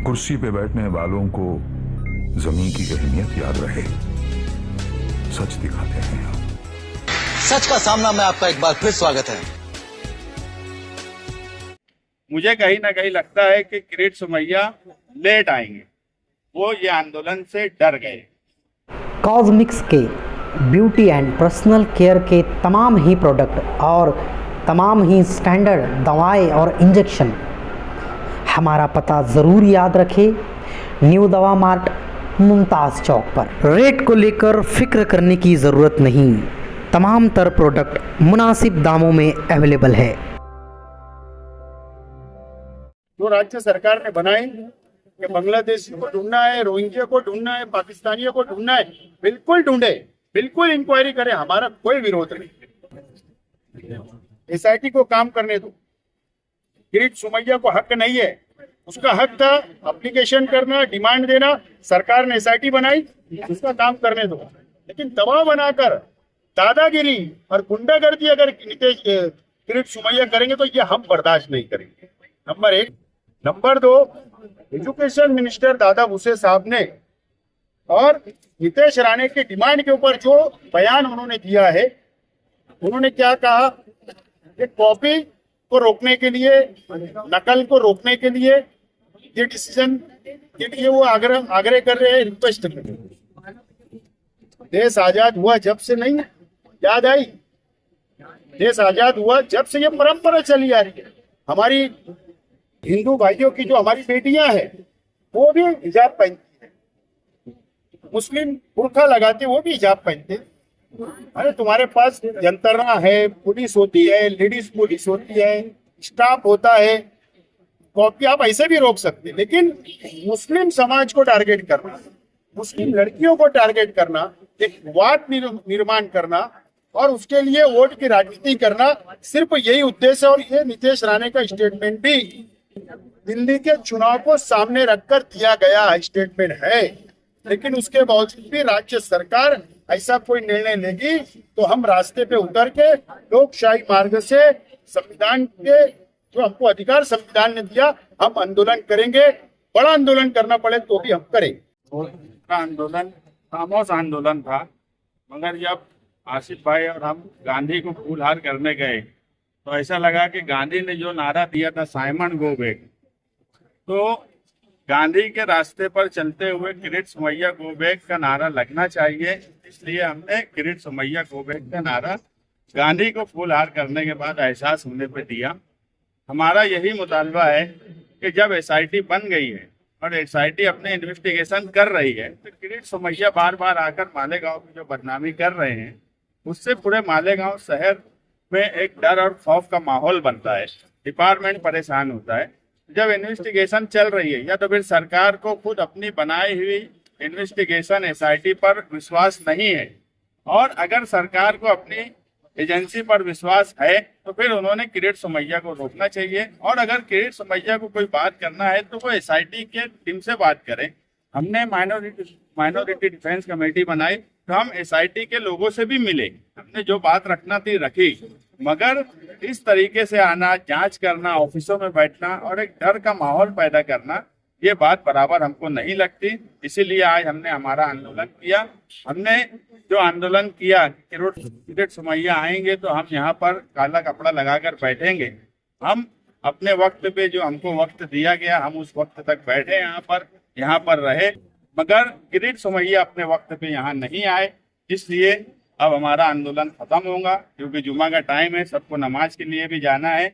कुर्सी पे बैठने वालों को जमीन की अहमियत याद रहे, सच दिखाते हैं हम। सच का सामना में आपका एक बार फिर स्वागत है। मुझे कहीं ना कहीं लगता है कि किरीट सोमैया लेट आएंगे, वो ये आंदोलन से डर गए। कॉस्मिक्स के ब्यूटी एंड पर्सनल केयर के तमाम ही प्रोडक्ट और तमाम ही स्टैंडर्ड दवाएं और इंजेक्शन, हमारा पता ज़रूर याद रखें। न्यू दवा मार्ट, मुमताज़ चौक पर। रेट को लेकर फिक्र करने की ज़रूरत नहीं, तमाम तर प्रोडक्ट मुनासिब दामों में अवेलेबल है। जो राज्य सरकार ने बनाए कि बांग्लादेशी को ढूंढना है, रोहिंग्या को ढूंढना है, पाकिस्तानियों को ढूंढना है, बिल्कुल ढूंढे, बिल्कुल इंक्वायरी करें, हमारा कोई विरोध नहीं। एसआईटी को काम करने दो। किरीट सोमैया को हक नहीं है, उसका हक था एप्लीकेशन करना, डिमांड देना। सरकार ने एसआईटी बनाई, उसका काम करने दो। लेकिन दबाव बनाकर दादागिरी और गुंडागर्दी अगर किरीट सोमैया करेंगे तो ये हम बर्दाश्त नहीं करेंगे। नंबर एक। नंबर दो, एजुकेशन मिनिस्टर दादा भूसे साहब ने और नितेश राणे की डिमांड के ऊपर जो बयान उन्होंने दिया है, उन्होंने क्या कहा कि कॉपी को रोकने के लिए, नकल को रोकने के लिए, ये डिसीजन के लिए वो आग्रह कर रहे हैं, रिक्वेस्ट कर रहे हैं। देश आजाद हुआ जब से नहीं याद आई, देश आजाद हुआ जब से ये परंपरा चली आ रही है। हमारी हिंदू भाइयों की जो हमारी बेटियां हैं वो भी हिजाब पहनती है, मुस्लिम बुर्का लगाते वो भी हिजाब पहनते। अरे तुम्हारे पास यंत्रणा है, पुलिस होती है, लेडीज पुलिस होती है, स्टाफ होता है, कॉपी आप ऐसे भी रोक सकते। लेकिन मुस्लिम समाज को टारगेट करना, मुस्लिम लड़कियों को टारगेट करना, एक वाद निर्माण करना और उसके लिए वोट की राजनीति करना, सिर्फ यही उद्देश्य है। और ये नितेश राणे का स्टेटमेंट भी दिल्ली के चुनाव को सामने रखकर दिया गया स्टेटमेंट है। लेकिन उसके बावजूद भी राज्य सरकार ऐसा कोई निर्णय लेगी तो हम रास्ते पे उतर के लोकशाही मार्ग से संविधान के जो हमको अधिकार संविधान ने दिया, हम आंदोलन करेंगे। बड़ा आंदोलन करना पड़े तो भी हम करेंगे। आंदोलन खामोश आंदोलन था, मगर जब आसिफ भाई और हम गांधी को फूलहार करने गए तो ऐसा लगा कि गांधी ने जो नारा दिया था साइमन गो बैक, तो गांधी के रास्ते पर चलते हुए किरीट सोमैया गो बैक का नारा लगना चाहिए। इसलिए हमने किरीट सोमैया गो बैक का नारा गांधी को फूलहार करने के बाद एहसास होने पे दिया। हमारा यही मुतालबा है कि जब एसआईटी बन गई है और एसआईटी अपने इन्वेस्टिगेशन कर रही है तो किरीट सोमैया बार बार आकर मालेगांव की जो बदनामी कर रहे हैं उससे पूरे मालेगांव शहर में एक डर और खौफ का माहौल बनता है, डिपार्टमेंट परेशान होता है। जब इन्वेस्टिगेशन चल रही है या तो फिर सरकार को खुद अपनी बनाई हुई इन्वेस्टिगेशन एसआईटी पर विश्वास नहीं है, और अगर सरकार को अपनी एजेंसी पर विश्वास है तो फिर उन्होंने किरीट सोमैया को रोकना चाहिए। और अगर किरीट सोमैया को कोई बात करना है तो वो एसआईटी के टीम से बात करें। हमने माइनॉरिटी डिफेंस कमेटी बनाई तो हम एसआईटी के लोगों से भी मिले, हमने जो बात रखना थी रखी। मगर इस तरीके से आना, जांच करना, ऑफिसों में बैठना और एक डर का माहौल पैदा करना, ये बात बराबर हमको नहीं लगती। इसीलिए आज हमने हमारा आंदोलन किया। हमने जो आंदोलन किया, किरीट सोमैया आएंगे तो हम यहाँ पर काला कपड़ा लगाकर बैठेंगे। हम अपने वक्त पे जो हमको वक्त दिया गया, हम उस वक्त तक बैठे यहाँ पर रहे, मगर किरीट सोमैया अपने वक्त पे यहाँ नहीं आए। इसलिए अब हमारा आंदोलन खत्म होगा, क्योंकि जुमा का टाइम है, सबको नमाज के लिए भी जाना है।